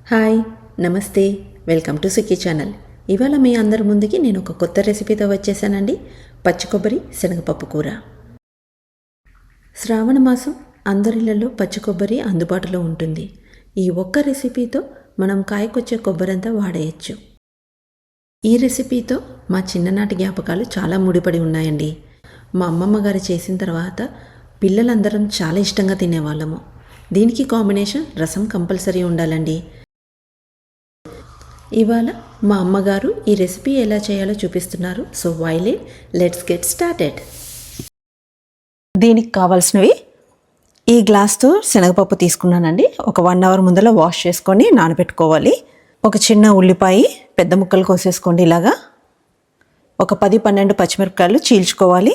Hi, నమస్తే, welcome to Sukhi channel. ఇవాళ మీ అందరి ముందుకి నేను ఒక కొత్త రెసిపీతో వచ్చేసానండి. పచ్చి కొబ్బరి శనగపప్పు కూర. శ్రావణ మాసం అందరిళ్లలో పచ్చి కొబ్బరి అందుబాటులో ఉంటుంది. ఈ ఒక్క రెసిపీతో మనం కాయకొచ్చే కొబ్బరంతా వాడేయచ్చు. ఈ రెసిపీతో మా చిన్ననాటి జ్ఞాపకాలు చాలా ముడిపడి ఉన్నాయండి. మా అమ్మమ్మ గారు చేసిన తర్వాత పిల్లలందరం చాలా ఇష్టంగా తినేవాళ్ళము. దీనికి కాంబినేషన్ రసం కంపల్సరీ ఉండాలండి. ఇవాళ మా అమ్మగారు ఈ రెసిపీ ఎలా చేయాలో చూపిస్తున్నారు. So let's get started. దీనికి కావాల్సినవి ఈ గ్లాస్తో శనగపప్పు తీసుకున్నానండి. ఒక 1 అవర్ ముందర వాష్ చేసుకొని నానబెట్టుకోవాలి. ఒక చిన్న ఉల్లిపాయ పెద్ద ముక్కలు కోసేసుకోండి. ఇలాగా ఒక 10-12 పచ్చిమిరపకాయలు చీల్చుకోవాలి.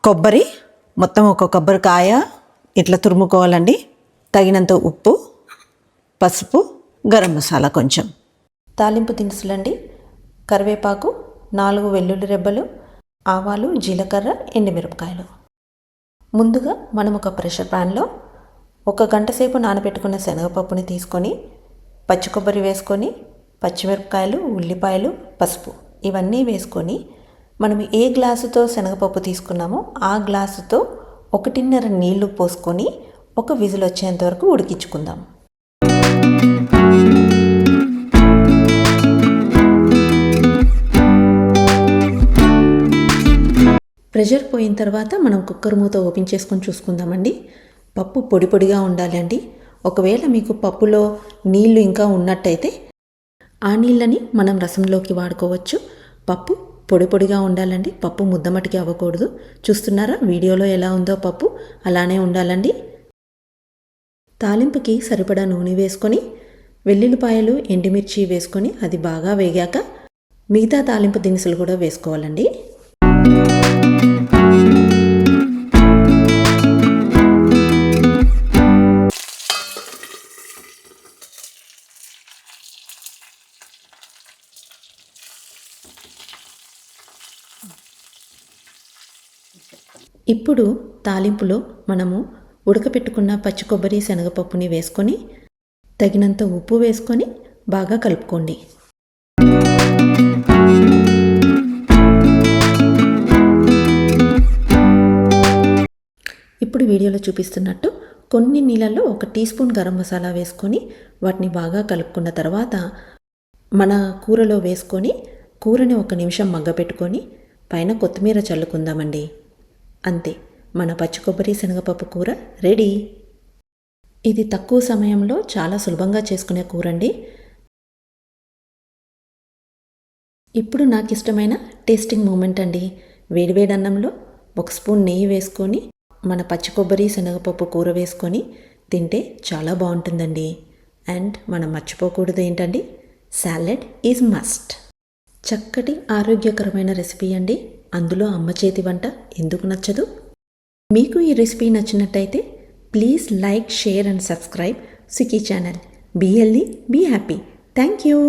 కొబ్బరి మొత్తం ఒక కొబ్బరికాయ ఇట్లా తురుముకోవాలండి. తగినంత ఉప్పు, పసుపు, గరం మసాలా కొంచెం. తాలింపు దినుసులండి. కరివేపాకు, 4 వెల్లుల్లి రెబ్బలు, ఆవాలు, జీలకర్ర, ఎండుమిరపకాయలు. ముందుగా మనం ఒక ప్రెషర్ ప్యాన్లో 1 గంట సేపు నానబెట్టుకున్న శనగపప్పుని తీసుకొని పచ్చి కొబ్బరి వేసుకొని పచ్చిమిరపకాయలు, ఉల్లిపాయలు, పసుపు ఇవన్నీ వేసుకొని మనం ఏ గ్లాసుతో శనగపప్పు తీసుకున్నామో ఆ గ్లాసుతో 1.5 నీళ్లు పోసుకొని ఒక విజిల్ వచ్చేంత వరకు ఉడికించుకుందాం. ప్రెషర్ పోయిన తర్వాత మనం కుక్కర్ మూత ఓపెన్ చేసుకొని చూసుకుందామండి. పప్పు పొడి పొడిగా ఉండాలండి. ఒకవేళ మీకు పప్పులో నీళ్లు ఇంకా ఉన్నట్టయితే ఆ నీళ్ళని మనం రసంలోకి వాడుకోవచ్చు. పప్పు పొడి పొడిగా ఉండాలండి. పప్పు ముద్దమటికి అవ్వకూడదు. చూస్తున్నారా వీడియోలో ఎలా ఉందో పప్పు అలానే ఉండాలండి. తాలింపుకి సరిపడా నూనె వేసుకొని వెల్లుల్లిపాయలు, ఎండుమిర్చి వేసుకొని అది బాగా వేగాక మిగతా తాలింపు దినుసులు కూడా వేసుకోవాలండి. ఇప్పుడు తాలింపులో మనము ఉడకపెట్టుకున్న పచ్చి కొబ్బరి శనగపప్పుని వేసుకొని తగినంత ఉప్పు వేసుకొని బాగా కలుపుకోండి. ఇప్పుడు వీడియోలో చూపిస్తున్నట్టు కొన్ని నీళ్ళల్లో 1 టీ స్పూన్ గరం మసాలా వేసుకొని వాటిని బాగా కలుపుకున్న తర్వాత మన కూరలో వేసుకొని కూరని 1 నిమిషం మగ్గపెట్టుకొని పైన కొత్తిమీర చల్లుకుందామండి. అంతే, మన పచ్చి కొబ్బరి శనగపప్పు కూర రెడీ. ఇది తక్కువ సమయంలో చాలా సులభంగా చేసుకునే కూర అండి. ఇప్పుడు నాకు ఇష్టమైన టేస్టింగ్ మూమెంట్ అండి. వేడివేడి అన్నంలో 1 స్పూన్ నెయ్యి వేసుకొని మన పచ్చి కొబ్బరి శనగపప్పు కూర వేసుకొని తింటే చాలా బాగుంటుందండి. అండ్ మనం మర్చిపోకూడదు ఏంటండి, సాలెడ్ ఈజ్ మస్ట్. చక్కటి ఆరోగ్యకరమైన రెసిపీ అండి. అందులో అమ్మ చేతి వంట ఎందుకు నచ్చదు? మీకు ఈ రెసిపీ నచ్చినట్టయితే please like, share and subscribe Sukhi channel. Be healthy, be happy. Thank you.